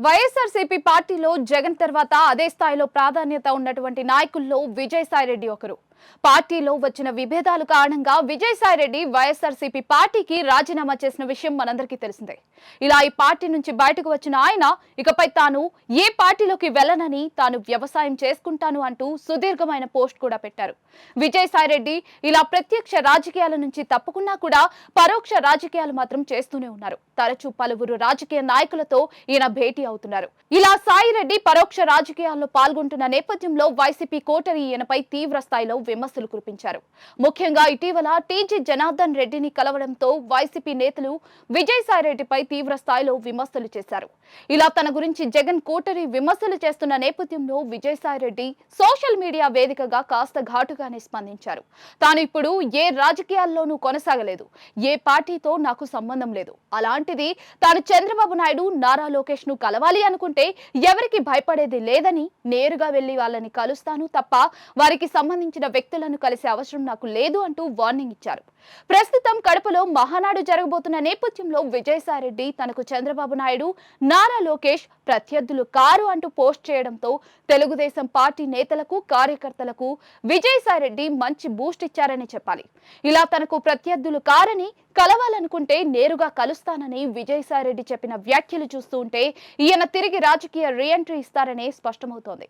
వైఎస్ఆర్సీపీ పార్టీలో జగన్ తర్వాత అదే స్థాయిలో ప్రాధాన్యత ఉన్నటువంటి నాయకుల్లో విజయసాయిరెడ్డి ఒకరు. పార్టీలో వచ్చిన విభేదాల కారణంగా విజయసాయిరెడ్డి వైఎస్ఆర్సీపీ పార్టీకి రాజీనామా చేసిన విషయం మనందరికీ తెలిసిందే. ఇలా ఈ పార్టీ నుంచి బయటకు వచ్చిన ఆయన ఇకపై తాను ఏ పార్టీలోకి వెళ్లనని, తాను వ్యవసాయం చేసుకుంటాను అంటూ సుదీర్ఘమైన పోస్ట్ కూడా పెట్టారు. విజయసాయిరెడ్డి ఇలా ప్రత్యక్ష రాజకీయాల నుంచి తప్పుకున్నా కూడా పరోక్ష రాజకీయాలు మాత్రం చేస్తూనే ఉన్నారు. తరచూ పలువురు రాజకీయ నాయకులతో ఈయన భేటీ అవుతున్నారు. ఇలా సాయిరెడ్డి పరోక్ష రాజకీయాల్లో పాల్గొంటున్న నేపథ్యంలో వైసీపీ కోటరీ ఈయనపై తీవ్ర స్థాయిలో విమర్శలు కురిపించారు. ముఖ్యంగా ఇటీవల టీజీ జనార్దన్ రెడ్డిని కలవడంతో వైసీపీ నేతలు విజయసాయిరెడ్డిపై తీవ్ర స్థాయిలో విమర్శలు చేశారు. ఇలా తన గురించి జగన్ కోటరీ విమర్శలు చేస్తున్న నేపథ్యంలో విజయసాయిరెడ్డి సోషల్ మీడియా వేదికగా కాస్త ఘాటుగానే స్పందించారు. తాను ఇప్పుడు ఏ రాజకీయాల్లోనూ కొనసాగలేదు, ఏ పార్టీతో నాకు సంబంధం లేదు. అలాంటిది తాను చంద్రబాబు నాయుడు, నారా లోకేష్ ను కలవాలి అనుకుంటే ఎవరికి భయపడేది లేదని, నేరుగా వెళ్లి వాళ్ళని కలుస్తాను తప్ప వారికి సంబంధించిన వ్యక్తులను కలిసే అవసరం నాకు లేదు అంటూ వార్నింగ్ ఇచ్చారు. ప్రస్తుతం కడపలో మహానాడు జరగబోతున్న నేపథ్యంలో విజయసాయిరెడ్డి తనకు చంద్రబాబు నాయుడు, నారా లోకేష్ ప్రత్యర్థులు కారు అంటూ పోస్ట్ చేయడంతో తెలుగుదేశం పార్టీ నేతలకు, కార్యకర్తలకు విజయసాయిరెడ్డి మంచి బూస్ట్ ఇచ్చారని చెప్పాలి. ఇలా తనకు ప్రత్యర్థులు కారని, కలవాలనుకుంటే నేరుగా కలుస్తానని విజయసాయిరెడ్డి చెప్పిన వ్యాఖ్యలు చూస్తూ ఉంటే ఈయన తిరిగి రాజకీయ రీఎంట్రీ ఇస్తారనే స్పష్టమవుతోంది.